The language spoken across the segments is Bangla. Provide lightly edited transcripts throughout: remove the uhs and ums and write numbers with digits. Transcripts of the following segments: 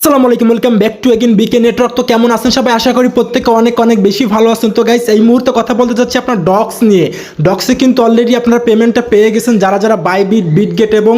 আসসালামু আলাইকুম, welcome back to again BK network. তো কেমন আছেন সবাই? আশা করি প্রত্যেকে অনেক অনেক বেশি ভালো আছেন। তো গাইস, এই মুহূর্তে কথা বলতে যাচ্ছি আপনার ডক্স নিয়ে। ডক্সে কিন্তু অলরেডি আপনারা পেমেন্টটা পেয়ে গেছেন। যারা যারা বাইবিট, বিটগেট এবং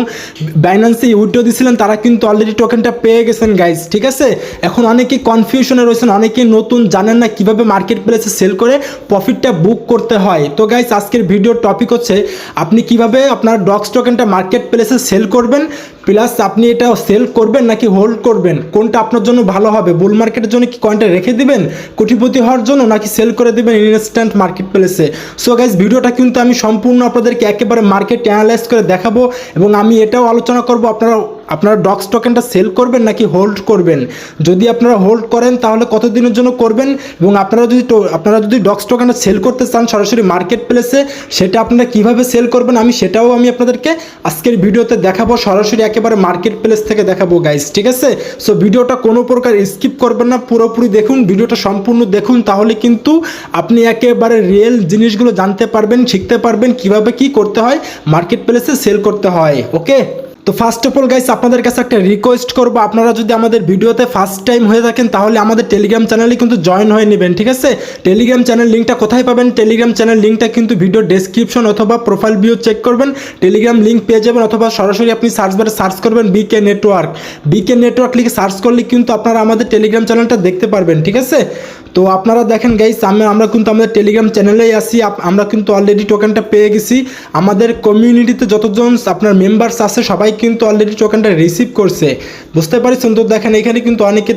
বাইন্যান্সে উইথড্র দিয়েছিলেন তারা কিন্তু অলরেডি টোকেনটা পেয়ে গেছেন গাইস, ঠিক আছে। এখন অনেকেই কনফিউশনে রয়েছেন, অনেকেই নতুন, জানেন না কিভাবে মার্কেট প্লেসে সেল করে প্রফিটটা বুক করতে হয়। তো গাইস, আজকের ভিডিওর টপিক হচ্ছে আপনি কিভাবে আপনার ডক্স টোকেনটা মার্কেট প্লেসে সেল করবেন, প্লাস আপনি এটা সেল করবেন নাকি হোল্ড করবেন, কোনটা আপনার জন্য ভালো হবে। বুল মার্কেটের জন্য কি কয়েনটা রেখে দিবেন কোটিপতি হওয়ার জন্য, নাকি সেল করে দিবেন ইনস্ট্যান্ট মার্কেট প্লেসে। সো গাইস, ভিডিওটা কিন্তু আমি সম্পূর্ণ আপনাদেরকে একেবারে মার্কেট অ্যানালাইজ করে দেখাবো এবং আমি এটাও আলোচনা করব আপনারা ডক্স টোকেনটা সেল করবেন নাকি হোল্ড করবেন। যদি আপনারা হোল্ড করেন তাহলে কতদিনের জন্য করবেন, এবং আপনারা যদি ডক্স টোকেনটা সেল করতে চান সরাসরি মার্কেট প্লেসে, সেটা আপনারা কিভাবে সেল করবেন সেটাও আমি আপনাদেরকে আজকের ভিডিওতে দেখাবো, সরাসরি একেবারে মার্কেট প্লেস থেকে দেখাবো গাইস, ঠিক আছে। সো ভিডিওটা কোনো প্রকার স্কিপ করবেন না, পুরোপুরি দেখুন, ভিডিওটা সম্পূর্ণ দেখুন, তাহলে কিন্তু আপনি একেবারে রিয়েল জিনিসগুলো জানতে পারবেন, শিখতে পারবেন কিভাবে কি করতে হয় মার্কেট প্লেসে সেল করতে হয়। ওকে, তো ফার্স্ট অফ অল গাইস, আপনাদের কাছে একটা রিকোয়েস্ট করবো, আপনারা যদি আমাদের ভিডিওতে ফার্স্ট টাইম হয়ে থাকেন তাহলে আমাদের টেলিগ্রাম চ্যানেলে কিন্তু জয়েন হয়ে নেবেন, ঠিক আছে। টেলিগ্রাম চ্যানেল লিঙ্কটা কোথায় পাবেন? টেলিগ্রাম চ্যানেল লিঙ্কটা কিন্তু ভিডিও ডেসক্রিপশন অথবা প্রোফাইল ভিউ চেক করবেন, টেলিগ্রাম লিঙ্ক পেয়ে যাবেন, অথবা সরাসরি আপনি সার্চ বারে সার্চ করবেন বিকে নেটওয়ার্ক। বিকে নেটওয়ার্ক লিখে সার্চ করলে কিন্তু আপনারা আমাদের টেলিগ্রাম চ্যানেলটা দেখতে পারবেন, ঠিক আছে। তো আপনারা দেখেন গাইস, আমরা কিন্তু আমাদের টেলিগ্রাম চ্যানেলেই আসি, আমরা কিন্তু অলরেডি টোকেনটা পেয়ে গেছি। আমাদের কমিউনিটিতে যতজন আপনার মেম্বার্স আছে সবাই কিন্তু অলরেডি টোকেনটা রিসিভ করছে, বুঝতে পারছেন। তো দেখেন এখানে কিন্তু অনেকে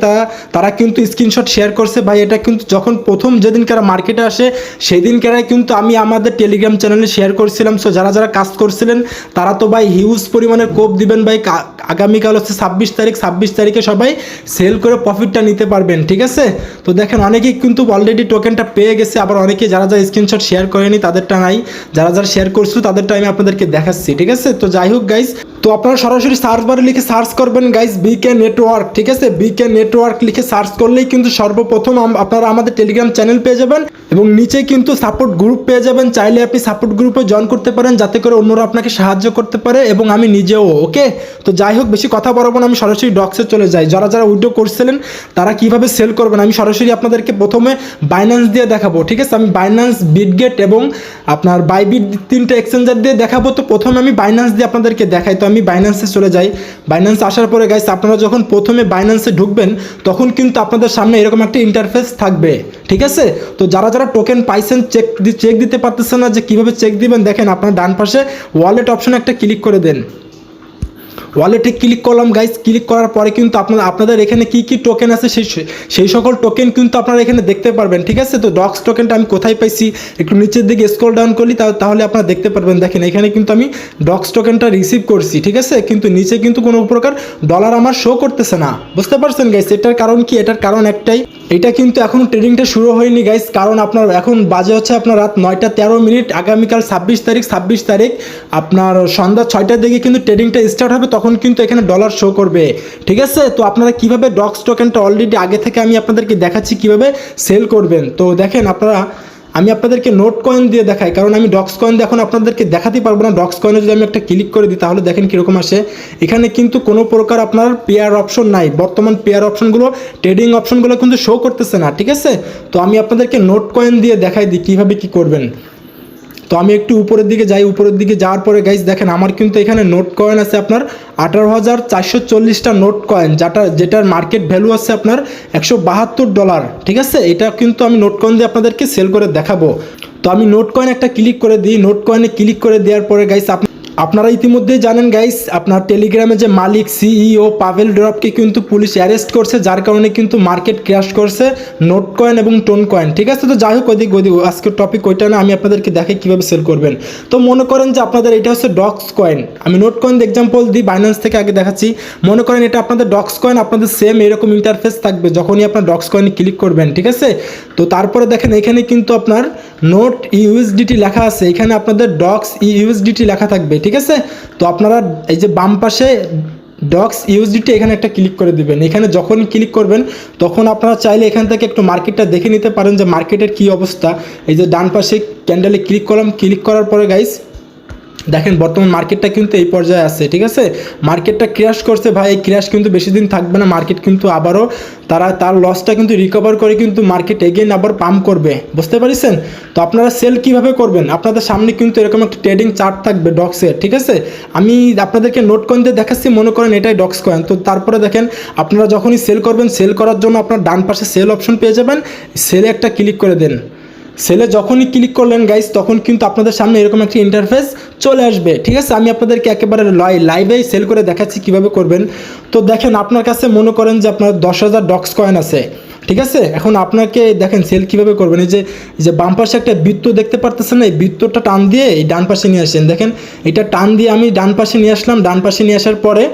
তারা কিন্তু স্ক্রিনশট শেয়ার করছে। ভাই, এটা কিন্তু যখন প্রথম যেদিনকার মার্কেটে আসে সেই দিনকারাই কিন্তু আমি আমাদের টেলিগ্রাম চ্যানেলে শেয়ার করছিলাম। সো যারা যারা কাজ করছিলেন তারা তো ভাই হিউজ পরিমাণের কোপ দিবেন ভাই। আগামীকাল হচ্ছে 26 তারিখে সবাই সেল করে প্রফিটটা নিতে পারবেন, ঠিক আছে। তো দেখেন অনেকেই কিন্তু অলরেডি টোকেনটা পেয়ে গেছে, আবার অনেকে যারা যারা স্ক্রিনশট শেয়ার করেনি তাদেরটা নাই, যারা যারা শেয়ার করছিল তাদেরটা আমি আপনাদেরকে দেখাচ্ছি, ঠিক আছে। তো যাই হোক গাইস, তো আপনারা সরাসরি সার্চ বারে লিখে সার্চ করবেন গাইস বিকে নেটওয়ার্ক, ঠিক আছে। বিকে নেটওয়ার্ক লিখে সার্চ করলেই কিন্তু সর্বপ্রথম আপনারা আমাদের টেলিগ্রাম চ্যানেল পেয়ে যাবেন এবং নিচে কিন্তু সাপোর্ট গ্রুপ পেয়ে যাবেন। চাইলে আপনি সাপোর্ট গ্রুপে জয়েন করতে পারেন যাতে করে অন্যরা আপনাকে সাহায্য করতে পারে এবং আমি নিজেও। ওকে, তো যাই হোক, বেশি কথা বলবো না, আমি সরাসরি ডক্সে চলে যাই। যারা যারা উইথড্র করছিলেন তারা কিভাবে সেল করবেন আমি সরাসরি আপনাদেরকে প্রথমে বাইন্যান্স দিয়ে দেখাবো, ঠিক আছে। আমি বাইন্যান্স, বিটগেট এবং আপনার বাইবিট তিনটে এক্সচেঞ্জার দিয়ে দেখাবো। তো প্রথমে আমি বাইন্যান্স দিয়ে আপনাদেরকে দেখাই। তো আমি বাইন্যান্সে চলে যাই। বাইন্যান্স আসার পরে গাইস, আপনারা যখন প্রথমে বাইন্যান্সে ঢুকবেন তখন কিন্তু আপনাদের সামনে এরকম একটা ইন্টারফেস থাকবে, ঠিক আছে। তো যারা যারা টোকেন পাইছেন চেক দিতে পারতেছেন না যে কিভাবে চেক দিবেন, দেখেন আপনার ডান পাশে ওয়ালেট অপশনে একটা ক্লিক করে দেন। ওয়ালেটে ক্লিক করলাম গাইস। ক্লিক করার পরে কিন্তু আপনাদের এখানে কি কি টোকেন আছে সেই সকল টোকেন কিন্তু আপনারা এখানে দেখতে পারবেন, ঠিক আছে। তো ডক্স টোকেনটা আমি কোথায় পাইছি, একটু নিচের দিকে স্ক্রল ডাউন করলি তাহলে আপনারা দেখতে পারবেন। দেখেন এখানে কিন্তু আমি ডক্স টোকেনটা রিসিভ করছি, ঠিক আছে, কিন্তু নিচে কিন্তু কোনো প্রকার ডলার আমার শো করতেছে না, বুঝতে পারছেন গাইস। এটার কারণ কি? এটার কারণ একটাই, এটা কিন্তু এখনও ট্রেডিংটা শুরু হয়নি গাইস, কারণ আপনার এখন বাজে হচ্ছে আপনার রাত 9:13। আগামীকাল 26 তারিখ আপনার সন্ধ্যা 6টার দিকে কিন্তু ট্রেডিংটা স্টার্ট হবে, তখন কিন্তু এখানে ডলার শো করবে, ঠিক আছে। তো আপনারা কিভাবে ডক্স টোকেনটা অলরেডি আগে থেকে আমি আপনাদেরকে দেখাচ্ছি কিভাবে সেল করবেন। তো দেখেন আমি আপনাদেরকে নোট কয়েন দিয়ে দেখাই, কারণ আমি ডক্স কয়েন দিয়ে এখন আপনাদেরকে দেখাতে পারবো না। ডক্স কয়েনে যদি আমি একটা ক্লিক করে দিই তাহলে দেখেন কীরকম আসে। এখানে কিন্তু কোনো প্রকার আপনার পেয়ার অপশন নাই, বর্তমান পেয়ার অপশনগুলো, ট্রেডিং অপশনগুলো কিন্তু শো করতেছে না, ঠিক আছে। তো আমি আপনাদেরকে নোট কয়েন দিয়ে দেখাই দিই কীভাবে কী করবেন। তো আমি একটু উপরের দিকে যাই। উপরের দিকে যাওয়ার পরে গাইস দেখেন আমার কিন্তু এখানে নোট কয়েন আছে আপনার 18,440টা নোট কয়েন, যেটার মার্কেট ভ্যালু আছে আপনার $172, ঠিক আছে। এটা কিন্তু আমি নোট কয়েন দিয়ে আপনাদেরকে সেল করে দেখাবো। তো আমি নোট কয়েন একটা ক্লিক করে দিই। নোট কয়েনে ক্লিক করে দেওয়ার পরে গাইস আপনারা ইতিমধ্যেই জানেন গাইস, আপনার টেলিগ্রামে যে মালিক সিইও পাভেল ড্রপকে কিন্তু পুলিশ অ্যারেস্ট করছে, যার কারণে কিন্তু মার্কেট ক্র্যাশ করছে নোট কয়েন এবং টোন কয়েন, ঠিক আছে। তো যাই হোক, ওদিক আজকের টপিক ওইটা না, আমি আপনাদেরকে দেখাই কীভাবে সেল করবেন। তো মনে করেন যে আপনাদের এটা হচ্ছে ডক্স কয়েন। আমি নোট কয়েন এক্সাম্পল দিই, বাইন্যান্স থেকে আগে দেখাচ্ছি। মনে করেন এটা আপনাদের ডক্স কয়েন, আপনাদের সেম এরকম ইন্টারফেস থাকবে যখনই আপনার ডক্স কয়েনে ক্লিক করবেন, ঠিক আছে। তো তারপরে দেখেন এখানে কিন্তু আপনার নোট ইউএসডিটি লেখা আছে, এখানে আপনাদের ডক্স ইউএসডিটি লেখা থাকবে, ঠিক আছে। তো আপনারা এই যে বাম পাশে ডক্স ইউএসডিটি এখানে একটা ক্লিক করে দিবেন। এখানে যখন ক্লিক করবেন তখন আপনারা চাইলে এখান থেকে একটু মার্কেটটা দেখে নিতে পারেন যে মার্কেটের কী অবস্থা। এই যে ডান পাশে ক্যান্ডেলে ক্লিক করলাম। ক্লিক করার পরে গাইস দেখেন বর্তমান মার্কেটটা কিন্তু এই পর্যায়ে আছে, ঠিক আছে। মার্কেটটা ক্র্যাশ করছে ভাই, এই ক্র্যাশ কিন্তু বেশি দিন থাকবে না, মার্কেট কিন্তু আবারও তার লসটা কিন্তু রিকভার করে কিন্তু মার্কেট এগেইন আবার পাম্প করবে, বুঝতে পারছেন। তো আপনারা সেল কিভাবে করবেন, আপনাদের সামনে কিন্তু এরকম একটা ট্রেডিং চার্ট থাকবে ডক্সের, ঠিক আছে। আমি আপনাদেরকে নোট কয়েন দিয়ে দেখাচ্ছি, মনে করেন এটাই ডক্স কয়েন। তো তারপরে দেখেন আপনারা যখনই সেল করবেন, সেল করার জন্য আপনার ডান পাশে সেল অপশন পেয়ে যাবেন, সেলে একটা ক্লিক করে দেন। সেলে যখনই ক্লিক করলেন গাইস, তখন কিন্তু আপনাদের সামনে এরকম একটা ইন্টারফেস চলে আসবে, ঠিক আছে। আমি আপনাদেরকে একেবারে লাইভেই সেল করে দেখাচ্ছি কিভাবে করবেন। তো দেখেন আপনার কাছে মনে করেন যে আপনার 10,000 ডক্স কয়েন আছে, ঠিক আছে। এখন আপনাকে দেখেন সেল কিভাবে করবেন। এই যে বাম পাশে একটা বৃত্ত দেখতে পারতেছেন না, এই বৃত্তটা টান দিয়ে এই ডান পাশে নিয়ে আসেন। দেখেন এটা টান দিয়ে আমি ডান পাশে নিয়ে আসলাম। ডান পাশে নিয়ে আসার পরে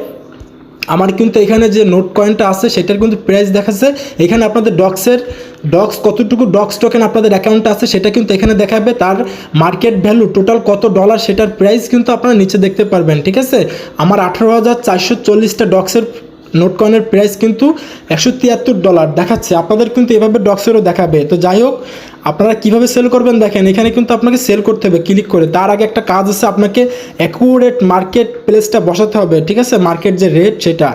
আমার কিন্তু এখানে যে নোট কয়েনটা আছে সেটার কিন্তু প্রাইস দেখাচ্ছে। এখানে আপনাদের ডক্স কতটুকু ডক্স টোকেন আপনাদের অ্যাকাউন্টে আছে সেটা কিন্তু এখানে দেখাবে। তার মার্কেট ভ্যালু টোটাল কত ডলার সেটার প্রাইস কিন্তু আপনারা নিচে দেখতে পারবেন, ঠিক আছে। আমার 18,440টা ডক্সের নোট কয়েনের প্রাইস কিন্তু $173 দেখাচ্ছে। আপনাদের কিন্তু এভাবে ডক্সেরও দেখাবে। তো যাই হোক, আপনারা কিভাবে সেল করবেন দেখেন, এখানে কিন্তু আপনাকে সেল করতে হবে ক্লিক করে। তার আগে একটা কাজ আছে, আপনাকে অ্যাকুরেট মার্কেট প্লেসটা বসাতে হবে, ঠিক আছে, মার্কেট যে রেট সেটা।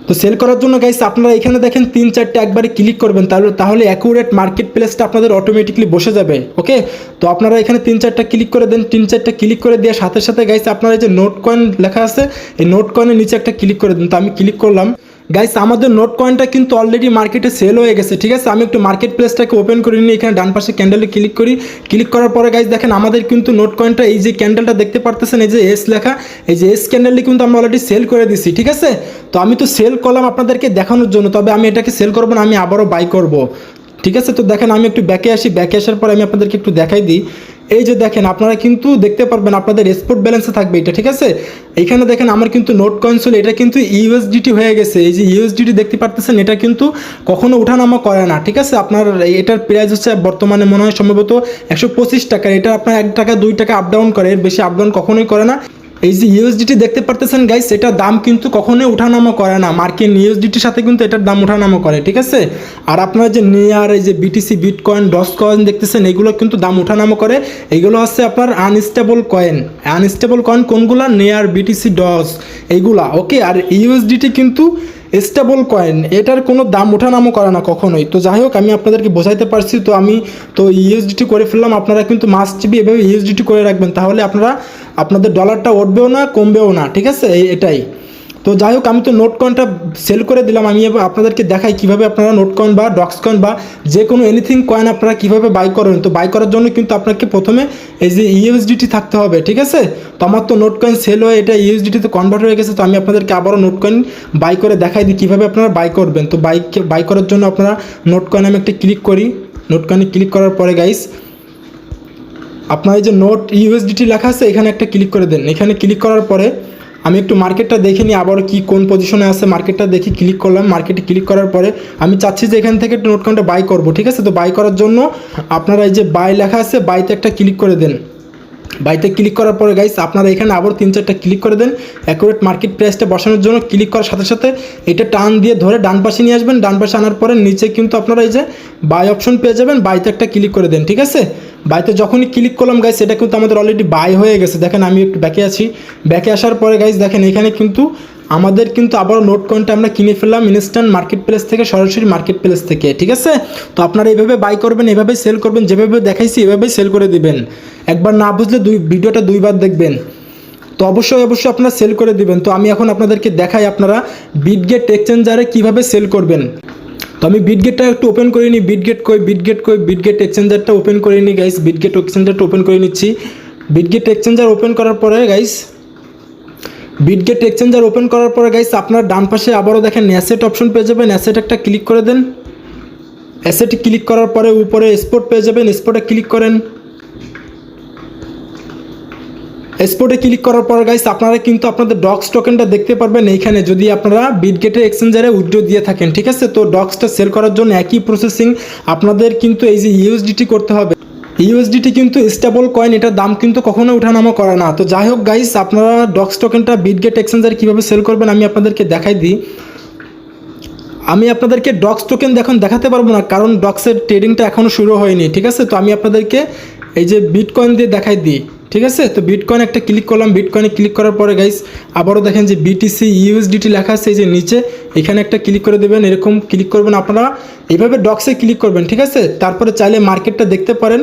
তো সেল করার জন্য গাইস আপনারা এখানে দেখেন 3-4টে একবারে ক্লিক করবেন, তাহলে অ্যাকুরেট মার্কেট প্লেসটা আপনাদের অটোমেটিকলি বসে যাবে, ওকে। তো আপনারা এখানে 3-4টা ক্লিক করে দেন। 3-4টা ক্লিক করে দেওয়ার সাথে সাথে গাইস আপনারা যে নোট কয়েন লেখা আছে এই নোট কয়েনের নিচে একটা ক্লিক করে দেন। তো আমি ক্লিক করলাম গাইস, আমাদের নোট কয়েনটা কিন্তু অলরেডি মার্কেটে সেল হয়ে গেছে, ঠিক আছে। আমি একটু মার্কেট প্লেসটাকে ওপেন করে নিই, এখানে ডান পাশে ক্যান্ডেলে ক্লিক করি। ক্লিক করার পরে গাইস দেখেন আমাদের কিন্তু নোট কয়েনটা এই যে ক্যান্ডেলটা দেখতে পারতেছেন, এই যে এস লেখা, এই যে এস ক্যান্ডেলটি কিন্তু আমরা অলরেডি সেল করে দিছি, ঠিক আছে। তো আমি তো সেল করলাম আপনাদেরকে দেখানোর জন্য, তবে আমি এটাকে সেল করবো না, আমি আবারও বাই করব, ঠিক আছে। তো দেখেন আমি একটু ব্যাকে আসি, ব্যাকে আসার পর আমি আপনাদেরকে একটু দেখাই দিই। এই যে দেখেন আপনারা কিন্তু দেখতে পারবেন আপনাদের স্পট ব্যালেন্সে থাকবে এটা, ঠিক আছে। এইখানে দেখেন আমার কিন্তু নোট কয়েন ছিল, এটা কিন্তু ইউএসডিটি হয়ে গেছে। এই যে ইউএসডিটি দেখতে পারতেছেন, এটা কিন্তু কখনো ওঠানামা করে না, ঠিক আছে। আপনার এটার প্রাইস হচ্ছে বর্তমানে মনে হয় সম্ভবত 125 টাকা। এটা আপনার 1 টাকা 2 টাকা আপ ডাউন করে, এর বেশি আপ ডাউন কখনোই করে না। এই যে ইউএসডিটি দেখতে পারতেছেন গাইস, এটার দাম কিন্তু কখনোই ওঠানামা করে না, মার্কিন ইউএসডিটির সাথে কিন্তু এটার দাম ওঠানামা করে, ঠিক আছে। আর আপনারা যে নেয়ার এই যে বিটিসি বিটকয়েন ডস কয়েন দেখতেছেন, এগুলো কিন্তু দাম ওঠানামা করে। এগুলো হচ্ছে আপনার আনস্টেবল কয়েন কোনগুলা, নেয়ার, বিটিসি, ডস এইগুলা, ওকে। আর ইউএসডিটি কিন্তু স্টেবল কয়েন, এটার কোনো দাম ওঠানামা করে না কখনোই। তো যাই হোক, আমি আপনাদেরকে বোঝাইতে পারছি। তো আমি তো ইউএসডিটি করে ফেললাম, আপনারা কিন্তু মাস্ট বি এভাবে ইউএসডিটি করে রাখবেন, তাহলে আপনাদের ডলারটা উঠবেও না কমবেও না, ঠিক আছে, এটাই। তো যাই হোক, আমি তো নোট কয়েনটা সেল করে দিলাম। আমি এবার আপনাদেরকে দেখাই কিভাবে আপনারা নোট কয়েন বা ডক্স কয়েন বা যে কোনো এনিথিং কয়েন আপনারা কিভাবে বাই করবেন। তো বাই করার জন্য কিন্তু আপনাকে প্রথমে এই যে ইউএসডিটি থাকতে হবে, ঠিক আছে। তো আমার তো নোট কয়েন সেল হয়ে এটা ইউএসডিটিতে কনভার্ট হয়ে গেছে। তো আমি আপনাদেরকে আবারও নোট কয়েন বাই করে দেখাই দিই কীভাবে আপনারা বাই করবেন। তো বাই করার জন্য আপনারা নোট কয়েন আমি একটা ক্লিক করি। নোট কয়েনে ক্লিক করার পরে গাইস আপনার এই যে নোট ইউএসডিটি লেখা আছে এখানে একটা ক্লিক করে দেন। এখানে ক্লিক করার পরে আমি একটু মার্কেটটা দেখে নিই আবার কি কোন পজিশনে আছে, মার্কেটটা দেখি। ক্লিক করলাম, মার্কেটে ক্লিক করার পরে আমি চাচ্ছি যে এখান থেকে একটু নোট কয়েনটা বাই করবো, ঠিক আছে। তো বাই করার জন্য আপনারা এই যে বাই লেখা আছে, বাইতে একটা ক্লিক করে দেন। বাইতে ক্লিক করার পরে গাইস আপনারা এখানে আবার 3-4টা ক্লিক করে দেন। অ্যাকুরেট মার্কেট প্রাইসটা বসানোর জন্য ক্লিক করার সাথে সাথে এটা টান দিয়ে ধরে ডান পাশে নিয়ে আসবেন। ডান পাশে আনার পরে নিচে কিন্তু আপনারা এই যে বাই অপশন পেয়ে যাবেন, বাইতে একটা ক্লিক করে দেন, ঠিক আছে। বাইতে যখনই ক্লিক করলাম গাইস, এটা কিন্তু আমাদের অলরেডি বাই হয়ে গেছে। দেখেন আমি একটু ব্যাকে আছি, ব্যাকে আসার পরে গাইস দেখেন এখানে কিন্তু আমাদের কিন্তু আবারও নোট কয়েনটা আমরা কিনে ফেললাম ইনস্ট্যান্ট মার্কেট প্লেস থেকে, সরাসরি মার্কেট প্লেস থেকে, ঠিক আছে। তো আপনারা এইভাবে বাই করবেন, এভাবে সেল করবেন, যেভাবে দেখাইছি এভাবেই সেল করে দিবেন। একবার না বুঝলে ভিডিওটা 2বার দেখবেন। তো অবশ্যই আপনারা সেল করে দিবেন। তো আমি এখন আপনাদেরকে দেখাই আপনারা বিটগেট এক্সচেঞ্জারে কীভাবে সেল করবেন। তো আমি বিটগেটটা একটু ওপেন করে নিই। বিটগেট এক্সচেঞ্জারটা ওপেন করে নিই গাইস। বিটগেট এক্সচেঞ্জারটা ওপেন করে নিচ্ছি। বিটগেট এক্সচেঞ্জার ওপেন করার পরে গাইস আপনার ডান পাশে আবারও দেখেন অ্যাসেট অপশন পেয়ে যাবেন। অ্যাসেট একটা ক্লিক করে দেন। অ্যাসেট ক্লিক করার পরে উপরে স্পট পেয়ে যাবেন, স্পটে ক্লিক করেন। স্পটে ক্লিক করার পর গাইস আপনারা কিন্তু আপনাদের ডক্স টোকেনটা দেখতে পারবেন এইখানে, যদি আপনারা বিটগেটের এক্সচেঞ্জারে উইথড্র দিয়ে থাকেন, ঠিক আছে। তো ডক্সটা সেল করার জন্য একই প্রসেসিং আপনাদের কিন্তু এই যে ইউএসডিটি করতে হবে। ইউএসডিটি কিন্তু স্টেবল কয়েন, এটার দাম কিন্তু কখনো ওঠানামা করে না। তো যাই হোক গাইস, আপনারা ডক্স টোকেনটা বিটগেট এক্সচেঞ্জারে কীভাবে সেল করবেন আমি আপনাদেরকে দেখাই দিই। আমি আপনাদেরকে ডক্স টোকেন দেখাতে পারবো না, কারণ ডক্সের ট্রেডিংটা এখনও শুরু হয়নি, ঠিক আছে। তো আমি আপনাদেরকে এই যে বিটকয়েন দিয়ে দেখাই দিই। ঠিক আছে। তো বিটকয়েন একটা ক্লিক করলাম, বিটকয়েনে ক্লিক করার পরে গাইস আবারও দেখেন যে BTC USDT লেখা আছে, এই যে নিচে এখানে একটা ক্লিক করে দেবেন। এরকম ক্লিক করবেন আপনারা, এইভাবে ডক্সে ক্লিক করবেন, ঠিক আছে। তারপরে চাইলে মার্কেটটা দেখতে পারেন,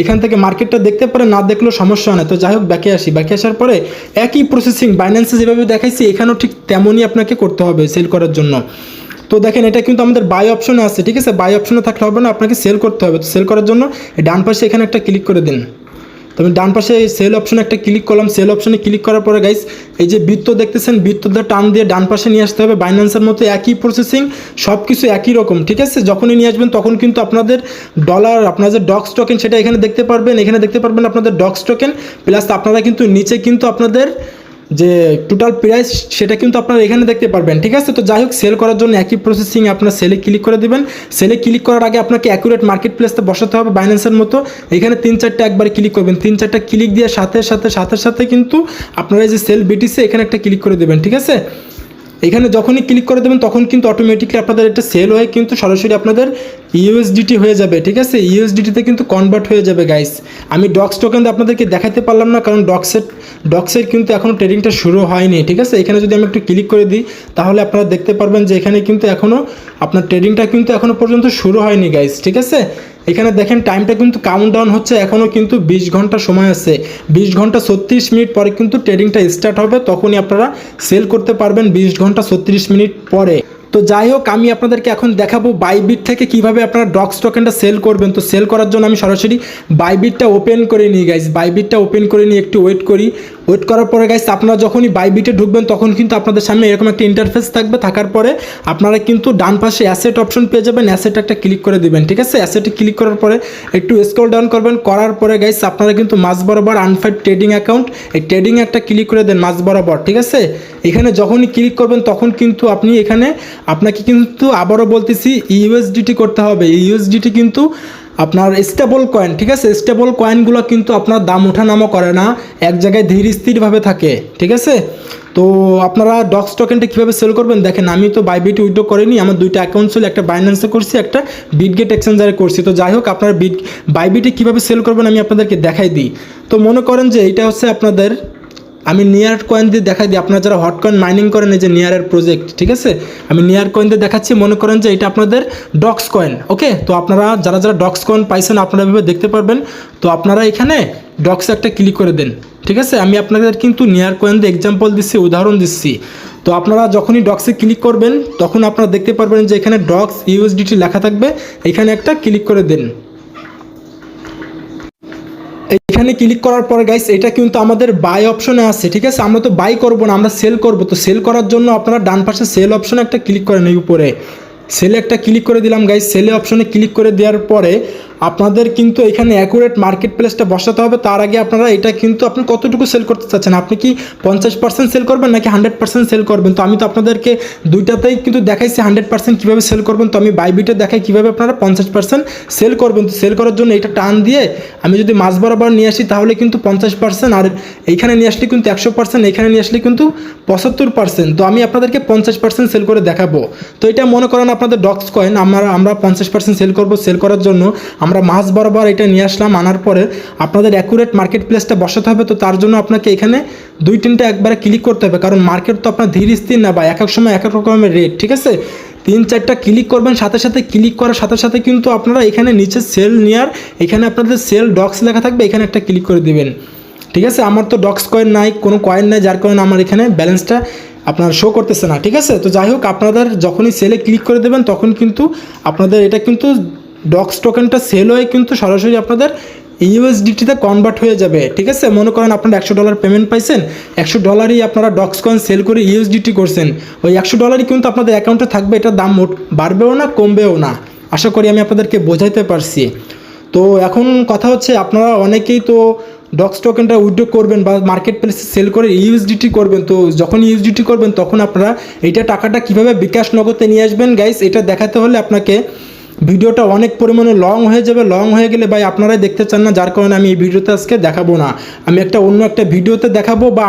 এখান থেকে মার্কেটটা দেখতে পারেন, না দেখলেও সমস্যা হয় না। তো যাই হোক ব্যাকে আসি, ব্যাকে আসার পরে একই প্রসেসিং বাইন্যান্সে যেভাবে দেখাইছি এখানেও ঠিক তেমনই আপনাকে করতে হবে সেল করার জন্য। তো দেখেন এটা কিন্তু আমাদের বাই অপশনে আছে, ঠিক আছে। বাই অপশনে থাকলে হবে না, আপনাকে সেল করতে হবে। তো সেল করার জন্য ডান পাশে এখানে একটা ক্লিক করে দিন। তো আমি ডান পাশে সেল অপশনে একটা ক্লিক করলাম। সেল অপশনে ক্লিক করার পরে গাইস এই যে বৃত্ত দেখতেছেন, বৃত্তটা টান দিয়ে ডান পাশে নিয়ে আসতে হবে। বাইন্যান্সের মতো একই প্রসেসিং, সব কিছু একই রকম, ঠিক আছে। যখনই নিয়ে আসবেন তখন কিন্তু আপনাদের ডলার, আপনার যে ডক্স টোকেন সেটা এখানে দেখতে পারবেন, এখানে দেখতে পারবেন আপনাদের ডক্স টোকেন, প্লাস আপনারা কিন্তু নিচে কিন্তু আপনাদের যে টোটাল প্রাইস সেটা কিন্তু আপনারা এখানে দেখতে পারবেন, ঠিক আছে। তো যাই হোক সেল করার জন্য একই প্রসেসিং আপনার সেলে ক্লিক করে দেবেন। সেলে ক্লিক করার আগে আপনাকে অ্যাকুরেট মার্কেট প্লেসতে বসাতে হবে বাইন্যান্সের মতো। এখানে 3-4টা একবার ক্লিক করবেন, 3-4টা ক্লিক দিয়ে সাথে সাথে কিন্তু আপনারা এই যে সেল BTC এখানে একটা ক্লিক করে দেবেন, ঠিক আছে। এখানে যখনই ক্লিক করে দেবেন তখন কিন্তু অটোমেটিকলি আপনাদের এটা সেল হয়ে কিন্তু সরাসরি আপনাদের USDT হয়ে যাবে, ঠিক আছে। USDTতে কিন্তু কনভার্ট হয়ে যাবে গাইস। আমি ডক্স টোকেন আপনাদেরকে দেখাতে পারলাম না, কারণ ডক্সের কিন্তু এখনও ট্রেডিংটা শুরু হয়নি, ঠিক আছে। এখানে যদি আমি একটু ক্লিক করে দিই তাহলে আপনারা দেখতে পারবেন যে এখানে কিন্তু এখনও আপনার ট্রেডিংটা কিন্তু এখনও পর্যন্ত শুরু হয়নি গাইস, ঠিক আছে। এখানে দেখেন টাইমটা কিন্তু কাউন্টডাউন হচ্ছে, এখনও কিন্তু 20 ঘন্টা সময় আছে। 20 ঘন্টা 36 মিনিট পরে কিন্তু ট্রেডিংটা স্টার্ট হবে, তখনই আপনারা সেল করতে পারবেন 20 ঘন্টা 36 মিনিট পরে। তো যাই হোক আমি আপনাদেরকে এখন দেখাবো বাইবিট থেকে কিভাবে আপনারা ডক্স টোকেনটা সেল করবেন। তো সেল করার জন্য আমি সরাসরি বাইবিটটা ওপেন করে নিই গাইস, বাইবিটটা ওপেন করে নিয়ে একটু ওয়েট করি। ওয়েট করার পরে গাইস আপনারা যখনই বাইবিটে ঢুকবেন তখন কিন্তু আপনাদের সামনে এরকম একটা ইন্টারফেস থাকবে। থাকার পরে আপনারা কিন্তু ডান পাশে অ্যাসেট অপশন পেয়ে যাবেন, অ্যাসেট একটা ক্লিক করে দিবেন, ঠিক আছে। অ্যাসেটে ক্লিক করার পরে একটু স্ক্রল ডাউন করবেন, করার পরে গাইস আপনারা কিন্তু মাঝ বরাবর আনফাইড ট্রেডিং অ্যাকাউন্ট, এই ট্রেডিং একটা ক্লিক করে দেন মাঝ বরাবর, ঠিক আছে। এখানে যখনই ক্লিক করবেন তখন কিন্তু আপনি এখানে আপনাকে কিন্তু আবারও বলতেছি USDT করতে হবে। USDT কিন্তু আপনার স্টেবল কয়েন, ঠিক আছে। স্টেবল কয়েনগুলো কিন্তু আপনার দাম ওঠানামা করে না, এক জায়গায় ধীর স্থিরভাবে থাকে, ঠিক আছে। তো আপনারা ডক্স টোকেনটা কীভাবে সেল করবেন দেখেন, আমি তো বাইবিটে উইথড্র করিনি, আমার দুইটা অ্যাকাউন্ট ছিল, একটা বাইন্যান্সে করছি, একটা বিটগেট এক্সচেঞ্জারে করছি। তো যাই হোক আপনারা বাইবিটে কীভাবে সেল করবেন আমি আপনাদেরকে দেখাই দিই। তো মনে করেন যে এইটা হচ্ছে আপনাদের, আমি নিয়ার কয়েন দিয়ে দেখাই দিই। আপনারা যারা হট কয়েন মাইনিং করেন, এই যে নিয়ারের প্রজেক্ট, ঠিক আছে, আমি নিয়ার কয়েন দিয়ে দেখাচ্ছি। মনে করেন যে এটা আপনাদের ডক্স কয়েন, ওকে। তো আপনারা যারা যারা ডক্স কয়েন পাইছেন আপনারা এভাবে দেখতে পারবেন। তো আপনারা এখানে ডক্সে একটা ক্লিক করে দেন, ঠিক আছে। আমি আপনাদের কিন্তু নিয়ার কয়েন দিয়ে এক্সাম্পল দিচ্ছি, উদাহরণ দিচ্ছি। তো আপনারা যখনই ডক্সে ক্লিক করবেন তখন আপনারা দেখতে পারবেন যে এখানে ডক্স USDT লেখা থাকবে, এখানে একটা ক্লিক করে দেন। এখানে ক্লিক করার পর গাইস এটা কিন্তু আমাদের বাই অপশনে আছে, ঠিক আছে। আমরা তো বাই করব না, আমরা সেল করব। তো সেল করার জন্য আপনারা ডান পাশে সেল অপশনে একটা ক্লিক করেন, এই উপরে সেলে একটা ক্লিক করে দিলাম গাইস। সেলে অপশনে ক্লিক করে দেওয়ার পরে আপনাদের কিন্তু এখানে অ্যাকুরেট মার্কেট প্লেসটা বসাতে হবে। তার আগে আপনারা এটা কিন্তু আপনি কতটুকু সেল করতে চাচ্ছেন, আপনি কি 50% সেল করবেন নাকি 100% সেল করবেন। তো আমি তো আপনাদেরকে দুইটাতেই কিন্তু দেখাইছি 100% কীভাবে সেল করবেন। তো আমি বাইবিটে দেখাই কীভাবে আপনারা 50% সেল করবেন। তো সেল করার জন্য এটা টান দিয়ে আমি যদি মাঝ বরাবর নিয়ে আসি তাহলে কিন্তু 50%, আর এইখানে নিয়ে আসলে কিন্তু 100%, এইখানে নিয়ে আসলে কিন্তু 75%। তো আমি আপনাদেরকে 50% সেল করে দেখাবো। তো এটা মনে করেন আপনাদের ডক্স কয়েন, আমরা 50% সেল করব। সেল করার জন্য আমরা মাঝ বরাবর এটা নিয়ে আসলাম, আনার পরে আপনাদের অ্যাকুরেট মার্কেট প্লেসটা বসাতে হবে। তো তার জন্য আপনাকে এখানে 2-3টা একবারে ক্লিক করতে হবে, কারণ মার্কেট তো আপনার ধীর স্থির না, বা এক এক সময় এক এক রকমের রেট, ঠিক আছে। 3-4টা ক্লিক করবেন, সাথে সাথে ক্লিক করার সাথে সাথে কিন্তু আপনারা এখানে নিচে সেল নিয়ার, এখানে আপনাদের সেল ডক্স লেখা থাকবে, এখানে একটা ক্লিক করে দিবেন, ঠিক আছে। আমার তো ডক্স কয়েন নাই, কোনো কয়েন নাই, যার কারণে আমার এখানে ব্যালেন্সটা আপনার শো করতেছে না, ঠিক আছে। তো যাই হোক আপনাদের যখনই সেলে ক্লিক করে দেবেন তখন কিন্তু আপনাদের এটা কিন্তু ডক্স টোকেনটা সেল হয়ে কিন্তু সরাসরি আপনাদের USDTতে কনভার্ট হয়ে যাবে, ঠিক আছে। মনে করেন আপনারা $100 পেমেন্ট পাইছেন, $100ই আপনারা ডক্স কয়েন সেল করে USDT করছেন, ওই $100ই কিন্তু আপনাদের অ্যাকাউন্টে থাকবে। এটা দাম বাড়বেও না কমবেও না, আশা করি আমি আপনাদেরকে বোঝাইতে পারছি। তো এখন কথা হচ্ছে আপনারা অনেকেই তো ডক্স টোকেনটা উইথড্র করবেন বা মার্কেট প্লেসে সেল করে USDT করবেন। তো যখন USDT করবেন তখন আপনারা এইটা টাকাটা কীভাবে বিকাশ নগদে নিয়ে আসবেন গাইস, এটা দেখাতে হলে আপনাকে ভিডিওটা অনেক পরিমাণে লং হয়ে যাবে। লং হয়ে গেলে ভাই আপনারাই দেখতে চান না, যার কারণে আমি এই ভিডিওতে আজকে দেখাবো না। আমি অন্য একটা ভিডিওতে দেখাবো, বা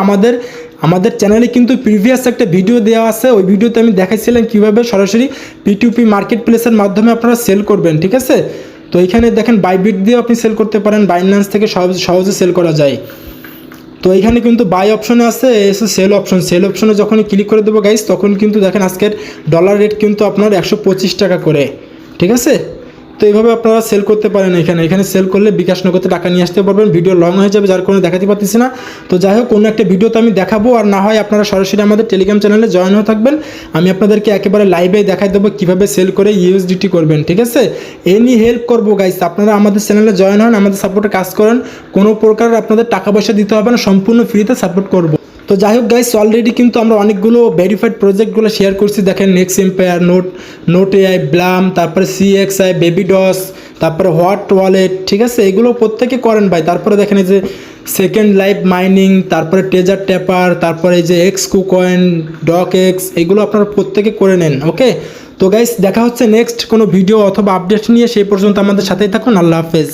আমাদের চ্যানেলে কিন্তু প্রিভিয়াস একটা ভিডিও দেওয়া আছে, ওই ভিডিওতে আমি দেখাইছিলাম কীভাবে সরাসরি P2P মার্কেট প্লেসের মাধ্যমে আপনারা সেল করবেন, ঠিক আছে। তো এখানে দেখেন বাইবিট দিয়েও আপনি সেল করতে পারেন, বাইন্যান্স থেকে সহজে সেল করা যায়। তো এখানে কিন্তু বাই অপশনে আছে এসে সেল অপশনে যখনই ক্লিক করে দেবো গাইস, তখন কিন্তু দেখেন আজকের ডলার রেট কিন্তু আপনার 125 টাকা করে, ঠিক আছে। তো এইভাবে আপনারা সেল করতে পারেন। এখানে সেল করলে বিকাশ নগদে টাকা নিয়ে আসতে পারবেন। ভিডিও লং হয়ে যাবে, যার কারণে দেখাতে পারতেছি না। তো যাই হোক, কোনো একটা ভিডিওতে আমি দেখাবো, আর না হয় আপনারা সরাসরি আমাদের টেলিগ্রাম চ্যানেলে জয়েন হয়ে থাকবেন। আমি আপনাদেরকে একেবারে লাইভে দেখাই দেবো কীভাবে সেল করে ইউএসডিটি করবেন, ঠিক আছে। এনি হেল্প করবো গাইস, আপনারা আমাদের চ্যানেলে জয়েন হন, আমাদের সাপোর্টে কাজ করেন। কোনো প্রকার আপনাদের টাকা পয়সা দিতে হবে না, সম্পূর্ণ ফ্রিতে সাপোর্ট করবো। তো যাই হোক গাইস, অলরেডি কিন্তু আমরা অনেকগুলো ভেরিফাইড প্রজেক্টগুলো শেয়ার করছি। দেখেন next empire, note AI, Blum, তারপরে সিএক্সআই, বেবি ডস, তারপরে হোয়াট ওয়ালেট, ঠিক আছে। এগুলো প্রত্যেকে করেন ভাই। তারপরে দেখেন এই যে সেকেন্ড লাইফ মাইনিং, তারপরে ট্রেজার ট্যাপার, তারপরে এই যে এক্স কুকয়েন, ডক এক্স, এগুলো আপনারা প্রত্যেকে করে নেন। ওকে, তো গাইস দেখা হচ্ছে নেক্সট কোনো ভিডিও অথবা আপডেট নিয়ে। সেই পর্যন্ত আমাদের সাথেই থাকুন। আল্লাহ হাফেজ।